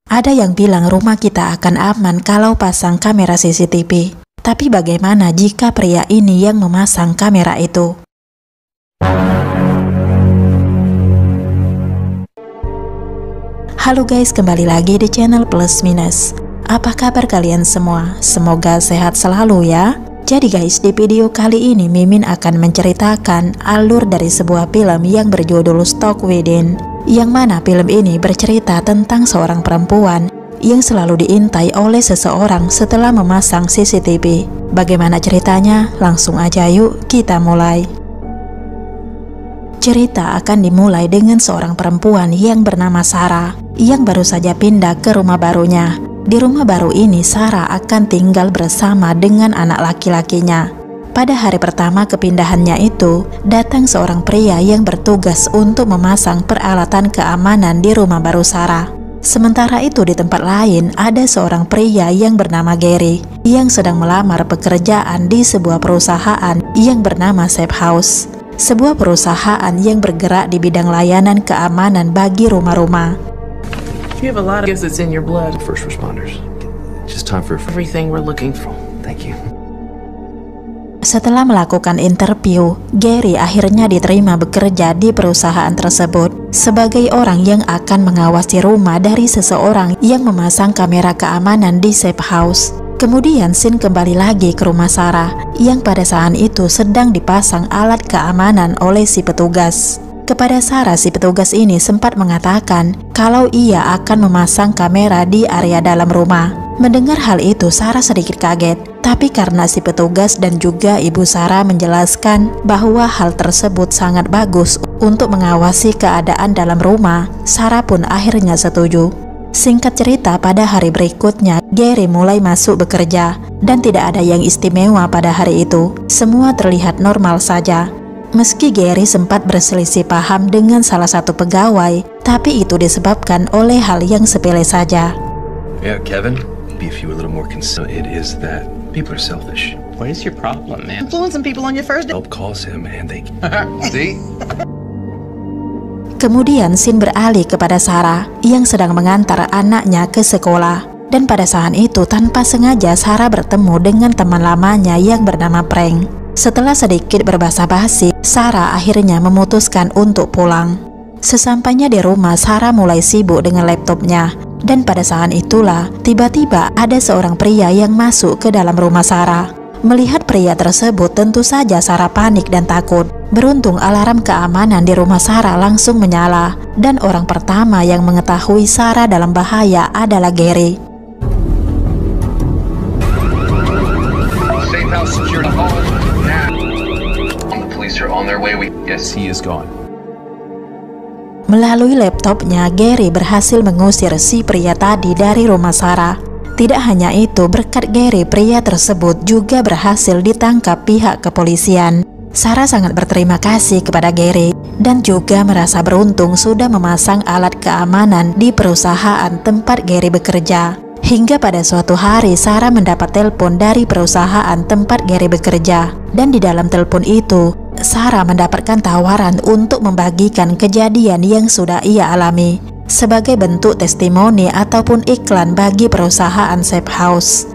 Ada yang bilang rumah kita akan aman kalau pasang kamera CCTV. Tapi bagaimana jika pria ini yang memasang kamera itu? Halo guys, kembali lagi di channel Plus Minus. Apa kabar kalian semua? Semoga sehat selalu ya. Jadi guys, di video kali ini Mimin akan menceritakan alur dari sebuah film yang berjudul Stalk Within, yang mana film ini bercerita tentang seorang perempuan yang selalu diintai oleh seseorang setelah memasang CCTV. Bagaimana ceritanya? Langsung aja yuk kita mulai. Cerita akan dimulai dengan seorang perempuan yang bernama Sarah yang baru saja pindah ke rumah barunya. Di rumah baru ini Sarah akan tinggal bersama dengan anak laki-lakinya. Pada hari pertama kepindahannya itu, datang seorang pria yang bertugas untuk memasang peralatan keamanan di rumah baru Sarah. Sementara itu di tempat lain ada seorang pria yang bernama Gary yang sedang melamar pekerjaan di sebuah perusahaan yang bernama Safe House. Sebuah perusahaan yang bergerak di bidang layanan keamanan bagi rumah-rumah. You have a lot of gifts that's in your blood. First responders. Just time for Everything we're looking for. Thank you. Setelah melakukan interview, Gary akhirnya diterima bekerja di perusahaan tersebut sebagai orang yang akan mengawasi rumah dari seseorang yang memasang kamera keamanan di Safe House. Kemudian scene kembali lagi ke rumah Sarah yang pada saat itu sedang dipasang alat keamanan oleh si petugas. Kepada Sarah, si petugas ini sempat mengatakan kalau ia akan memasang kamera di area dalam rumah. Mendengar hal itu, Sarah sedikit kaget. Tapi karena si petugas dan juga ibu Sarah menjelaskan bahwa hal tersebut sangat bagus untuk mengawasi keadaan dalam rumah, Sarah pun akhirnya setuju. Singkat cerita, pada hari berikutnya, Gary mulai masuk bekerja dan tidak ada yang istimewa pada hari itu. Semua terlihat normal saja. Meski Gary sempat berselisih paham dengan salah satu pegawai, tapi itu disebabkan oleh hal yang sepele saja. Yeah, Kevin, if you were a little more concerned, it is that people are selfish. What is your problem, man? Influencing people on your first day. Help calls him and they see? Kemudian scene beralih kepada Sarah yang sedang mengantar anaknya ke sekolah. Dan pada saat itu tanpa sengaja Sarah bertemu dengan teman lamanya yang bernama Frank. Setelah sedikit berbasa-basi, Sarah akhirnya memutuskan untuk pulang. Sesampainya di rumah, Sarah mulai sibuk dengan laptopnya. Dan pada saat itulah, tiba-tiba ada seorang pria yang masuk ke dalam rumah Sarah. Melihat pria tersebut, tentu saja Sarah panik dan takut. Beruntung alarm keamanan di rumah Sarah langsung menyala. Dan orang pertama yang mengetahui Sarah dalam bahaya adalah Gary. Safe house secured home. The police are on their way. Yes, he is gone. Melalui laptopnya, Gary berhasil mengusir si pria tadi dari rumah Sarah. Tidak hanya itu, berkat Gary, pria tersebut juga berhasil ditangkap pihak kepolisian. Sarah sangat berterima kasih kepada Gary dan juga merasa beruntung sudah memasang alat keamanan di perusahaan tempat Gary bekerja. Hingga pada suatu hari Sarah mendapat telepon dari perusahaan tempat Gary bekerja. Dan di dalam telepon itu, Sarah mendapatkan tawaran untuk membagikan kejadian yang sudah ia alami sebagai bentuk testimoni ataupun iklan bagi perusahaan Safe House.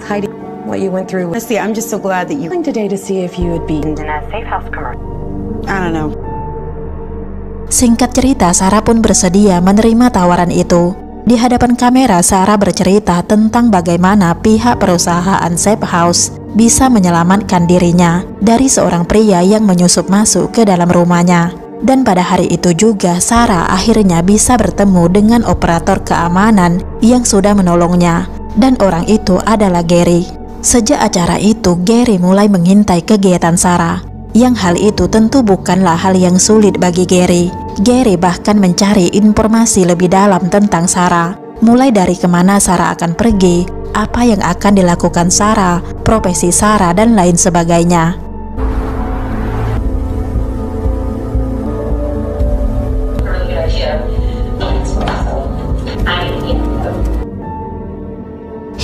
Heidi, what you went through. Honestly, I'm just so glad that you came today to see if you would be in a Safe House commercial. I don't know. Singkat cerita, Sarah pun bersedia menerima tawaran itu. Di hadapan kamera, Sarah bercerita tentang bagaimana pihak perusahaan Safe House bisa menyelamatkan dirinya dari seorang pria yang menyusup masuk ke dalam rumahnya. Dan pada hari itu juga Sarah akhirnya bisa bertemu dengan operator keamanan yang sudah menolongnya. Dan orang itu adalah Gary. Sejak acara itu, Gary mulai mengintai kegiatan Sarah. Yang hal itu tentu bukanlah hal yang sulit bagi Gary. Gary bahkan mencari informasi lebih dalam tentang Sarah. Mulai dari kemana Sarah akan pergi, apa yang akan dilakukan Sarah, profesi Sarah, dan lain sebagainya.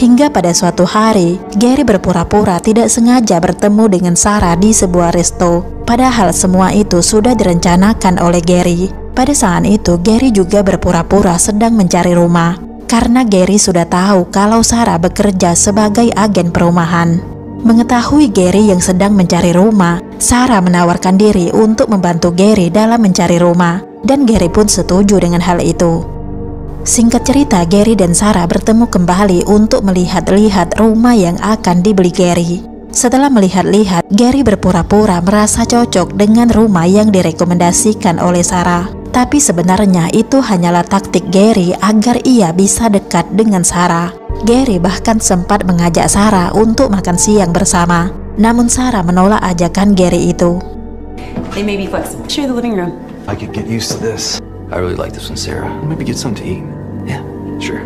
Hingga pada suatu hari, Gary berpura-pura tidak sengaja bertemu dengan Sarah di sebuah resto. Padahal semua itu sudah direncanakan oleh Gary. Pada saat itu Gary juga berpura-pura sedang mencari rumah, karena Gary sudah tahu kalau Sarah bekerja sebagai agen perumahan. Mengetahui Gary yang sedang mencari rumah, Sarah menawarkan diri untuk membantu Gary dalam mencari rumah, dan Gary pun setuju dengan hal itu. Singkat cerita, Gary dan Sarah bertemu kembali untuk melihat-lihat rumah yang akan dibeli Gary. Setelah melihat-lihat, Gary berpura-pura merasa cocok dengan rumah yang direkomendasikan oleh Sarah. Tapi sebenarnya itu hanyalah taktik Gary agar ia bisa dekat dengan Sarah. Gary bahkan sempat mengajak Sarah untuk makan siang bersama. Namun Sarah menolak ajakan Gary itu. They may be flexible. Share the living room. I could get used to this. I really like this one, Sarah. Maybe get something to eat. Yeah, sure.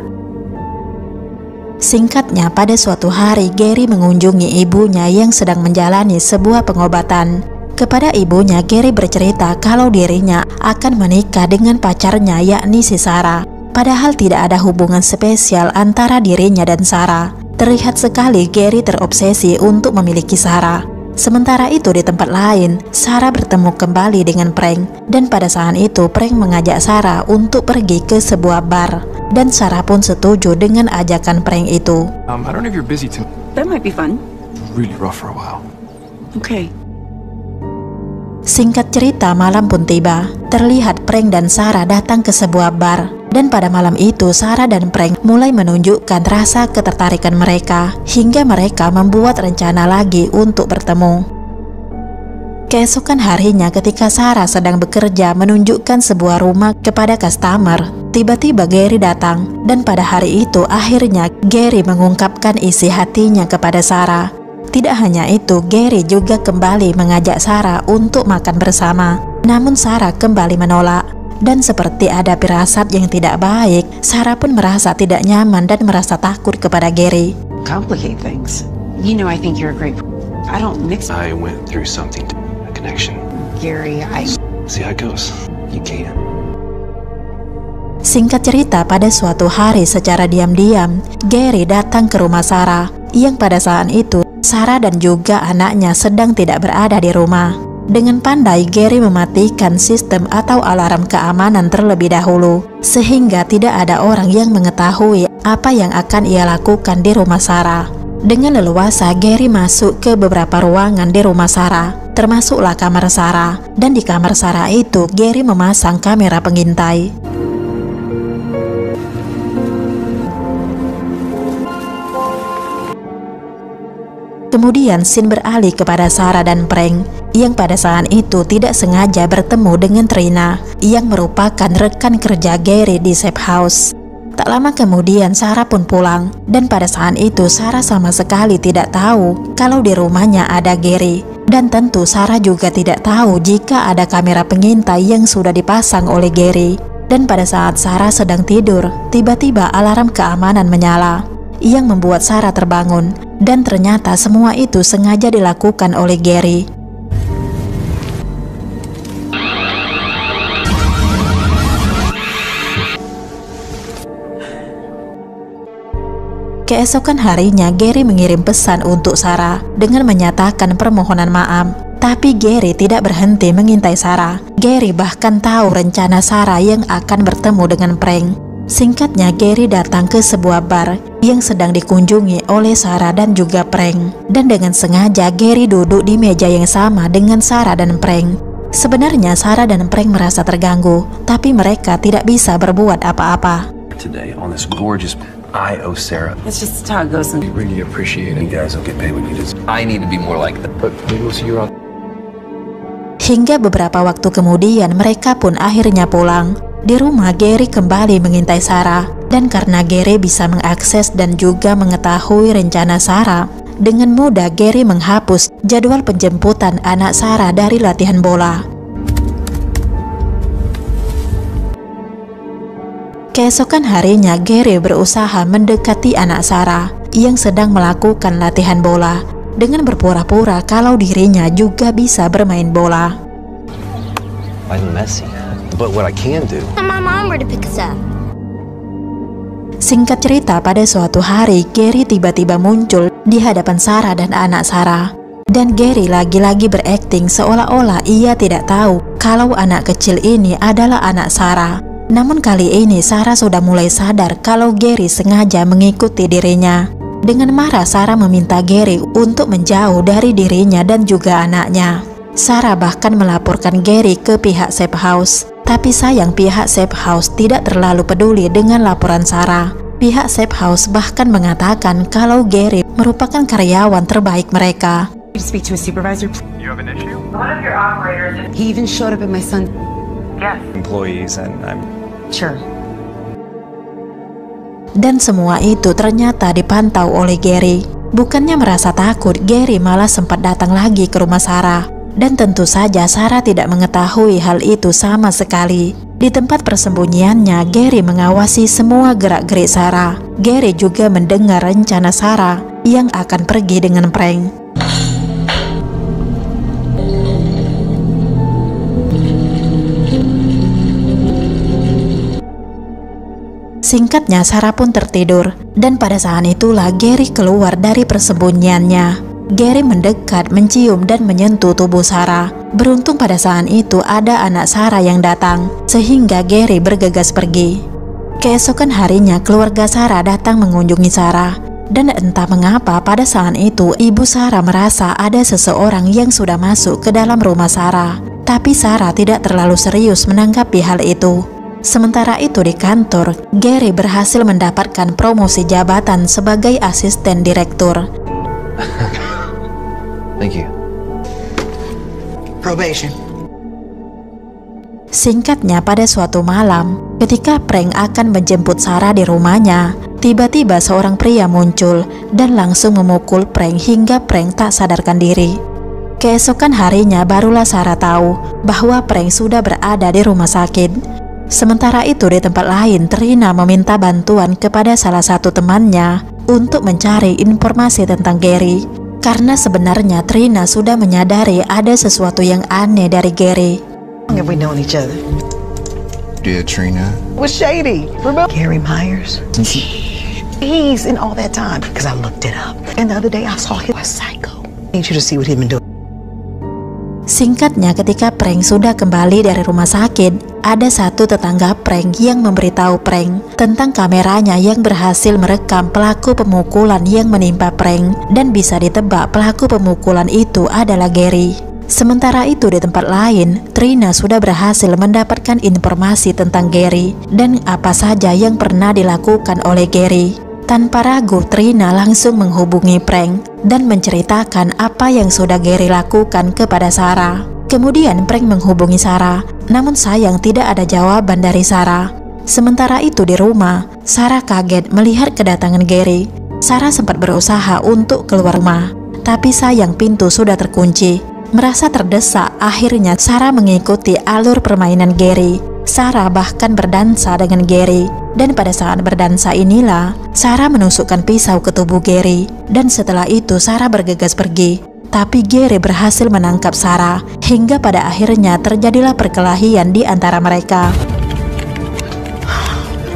Singkatnya, pada suatu hari Gary mengunjungi ibunya yang sedang menjalani sebuah pengobatan. Kepada ibunya, Gary bercerita kalau dirinya akan menikah dengan pacarnya, yakni si Sarah. Padahal tidak ada hubungan spesial antara dirinya dan Sarah. Terlihat sekali Gary terobsesi untuk memiliki Sarah. Sementara itu di tempat lain, Sarah bertemu kembali dengan Frank. Dan pada saat itu Frank mengajak Sarah untuk pergi ke sebuah bar. Dan Sarah pun setuju dengan ajakan Frank itu. I don't know if you're busy tonight. That might be fun. Really rough for a while. Okay. Singkat cerita, malam pun tiba. Terlihat Frank dan Sarah datang ke sebuah bar. Dan pada malam itu Sarah dan Frank mulai menunjukkan rasa ketertarikan mereka, hingga mereka membuat rencana lagi untuk bertemu. Keesokan harinya ketika Sarah sedang bekerja menunjukkan sebuah rumah kepada customer, tiba-tiba Gary datang. Dan pada hari itu akhirnya Gary mengungkapkan isi hatinya kepada Sarah. Tidak hanya itu, Gary juga kembali mengajak Sarah untuk makan bersama. Namun Sarah kembali menolak. Dan seperti ada firasat yang tidak baik, Sarah pun merasa tidak nyaman dan merasa takut kepada Gary. Complicate things. You know I think you're a great. I don't mix. I went through something. A connection. Gary, See how it goes. You can. Singkat cerita, pada suatu hari secara diam-diam, Gary datang ke rumah Sarah, yang pada saat itu Sarah dan juga anaknya sedang tidak berada di rumah. Dengan pandai, Gary mematikan sistem atau alarm keamanan terlebih dahulu, sehingga tidak ada orang yang mengetahui apa yang akan ia lakukan di rumah Sarah. Dengan leluasa, Gary masuk ke beberapa ruangan di rumah Sarah, termasuklah kamar Sarah. Dan di kamar Sarah itu, Gary memasang kamera pengintai. Kemudian scene beralih kepada Sarah dan Frank, yang pada saat itu tidak sengaja bertemu dengan Trina, yang merupakan rekan kerja Gary di safe house. Tak lama kemudian Sarah pun pulang, dan pada saat itu Sarah sama sekali tidak tahu kalau di rumahnya ada Gary. Dan tentu Sarah juga tidak tahu jika ada kamera pengintai yang sudah dipasang oleh Gary. Dan pada saat Sarah sedang tidur, tiba-tiba alarm keamanan menyala, yang membuat Sarah terbangun. Dan ternyata semua itu sengaja dilakukan oleh Gary. Keesokan harinya Gary mengirim pesan untuk Sarah dengan menyatakan permohonan maaf. Tapi Gary tidak berhenti mengintai Sarah. Gary bahkan tahu rencana Sarah yang akan bertemu dengan Frank. Singkatnya, Gary datang ke sebuah bar yang sedang dikunjungi oleh Sarah dan juga Frank. Dan dengan sengaja Gary duduk di meja yang sama dengan Sarah dan Frank. Sebenarnya Sarah dan Frank merasa terganggu, tapi mereka tidak bisa berbuat apa-apa. Today on this gorgeous, I owe Sarah. It's just how it goes. We really appreciate it. You guys will get paid when you deserve. I need to be more like that. But maybe we'll see you around. Hingga beberapa waktu kemudian mereka pun akhirnya pulang. Di rumah Gary kembali mengintai Sarah, dan karena Gary bisa mengakses dan juga mengetahui rencana Sarah, dengan mudah Gary menghapus jadwal penjemputan anak Sarah dari latihan bola. Keesokan harinya Gary berusaha mendekati anak Sarah yang sedang melakukan latihan bola, dengan berpura-pura kalau dirinya juga bisa bermain bola. I'm messy. But what I can do. My mom were to pick us up. Singkat cerita, pada suatu hari Gary tiba-tiba muncul di hadapan Sarah dan anak Sarah. Dan Gary lagi-lagi berakting seolah-olah ia tidak tahu kalau anak kecil ini adalah anak Sarah. Namun kali ini Sarah sudah mulai sadar kalau Gary sengaja mengikuti dirinya. Dengan marah Sarah meminta Gary untuk menjauh dari dirinya dan juga anaknya. Sarah bahkan melaporkan Gary ke pihak safe house. Tapi sayang pihak safe house tidak terlalu peduli dengan laporan Sarah. Pihak safe house bahkan mengatakan kalau Gary merupakan karyawan terbaik mereka. To speak to a supervisor. You have an issue? One of your operators. He even showed up at my son. Yes. Employees, and I'm Sure. Dan semua itu ternyata dipantau oleh Gary. Bukannya merasa takut, Gary malah sempat datang lagi ke rumah Sarah. Dan tentu saja Sarah tidak mengetahui hal itu sama sekali. Di tempat persembunyiannya, Gary mengawasi semua gerak-gerik Sarah. Gary juga mendengar rencana Sarah yang akan pergi dengan prank. Singkatnya, Sarah pun tertidur, dan pada saat itulah Gary keluar dari persembunyiannya. Gary mendekat, mencium dan menyentuh tubuh Sarah. Beruntung pada saat itu ada anak Sarah yang datang, sehingga Gary bergegas pergi. Keesokan harinya keluarga Sarah datang mengunjungi Sarah. Dan entah mengapa pada saat itu ibu Sarah merasa ada seseorang yang sudah masuk ke dalam rumah Sarah. Tapi Sarah tidak terlalu serius menanggapi hal itu. Sementara itu di kantor, Gary berhasil mendapatkan promosi jabatan sebagai asisten direktur. Thank you. Probation. Singkatnya, pada suatu malam, ketika prank akan menjemput Sarah di rumahnya, tiba-tiba seorang pria muncul dan langsung memukul prank hingga prank tak sadarkan diri. Keesokan harinya barulah Sarah tahu bahwa prank sudah berada di rumah sakit. Sementara itu di tempat lain, Trina meminta bantuan kepada salah satu temannya untuk mencari informasi tentang Gary. Karena sebenarnya Trina sudah menyadari ada sesuatu yang aneh dari Gary. How long have we known each other? Dear Trina. Was shady. Remember Gary Myers? He's in all that time because I looked it up. And the other day I saw him was psycho. I need you to see what he's been doing. Singkatnya, ketika prank sudah kembali dari rumah sakit, ada satu tetangga prank yang memberitahu prank tentang kameranya yang berhasil merekam pelaku pemukulan yang menimpa prank, dan bisa ditebak pelaku pemukulan itu adalah Gary. Sementara itu di tempat lain, Trina sudah berhasil mendapatkan informasi tentang Gary dan apa saja yang pernah dilakukan oleh Gary. Tanpa ragu, Trina langsung menghubungi prank dan menceritakan apa yang sudah Gary lakukan kepada Sarah. Kemudian prank menghubungi Sarah, namun sayang tidak ada jawaban dari Sarah. Sementara itu di rumah, Sarah kaget melihat kedatangan Gary. Sarah sempat berusaha untuk keluar rumah, tapi sayang pintu sudah terkunci. Merasa terdesak, akhirnya Sarah mengikuti alur permainan Gary. Sarah bahkan berdansa dengan Gary. Dan pada saat berdansa inilah Sarah menusukkan pisau ke tubuh Gary. Dan setelah itu Sarah bergegas pergi. Tapi Gary berhasil menangkap Sarah, hingga pada akhirnya terjadilah perkelahian di antara mereka.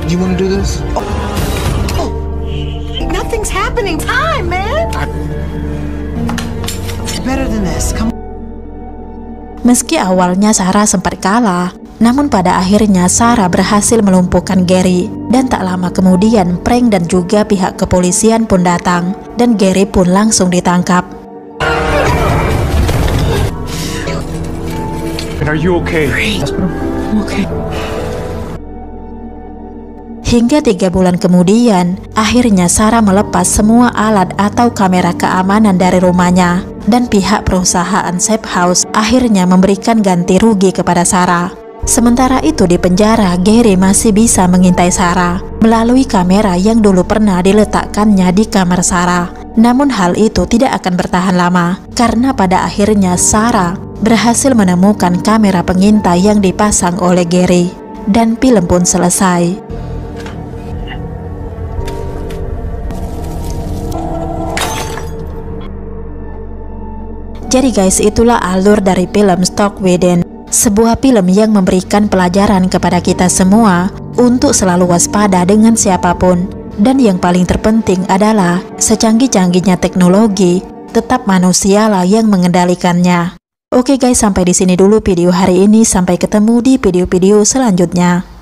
You wanna do this? Nothing's happening. Time, man. Better than this. Come. Meski awalnya Sarah sempat kalah, namun pada akhirnya Sarah berhasil melumpuhkan Gary. Dan tak lama kemudian prank dan juga pihak kepolisian pun datang, dan Gary pun langsung ditangkap. Are you okay? Okay. Hingga 3 bulan kemudian, akhirnya Sarah melepas semua alat atau kamera keamanan dari rumahnya, dan pihak perusahaan safe house akhirnya memberikan ganti rugi kepada Sarah. Sementara itu di penjara, Gary masih bisa mengintai Sarah melalui kamera yang dulu pernah diletakkannya di kamar Sarah. Namun hal itu tidak akan bertahan lama, karena pada akhirnya Sarah berhasil menemukan kamera pengintai yang dipasang oleh Gary, dan film pun selesai. Jadi guys, itulah alur dari film Stalk Within, sebuah film yang memberikan pelajaran kepada kita semua untuk selalu waspada dengan siapapun. Dan yang paling terpenting adalah secanggih-canggihnya teknologi, tetap manusialah yang mengendalikannya. Oke guys, sampai di sini dulu video hari ini. Sampai ketemu di video-video selanjutnya.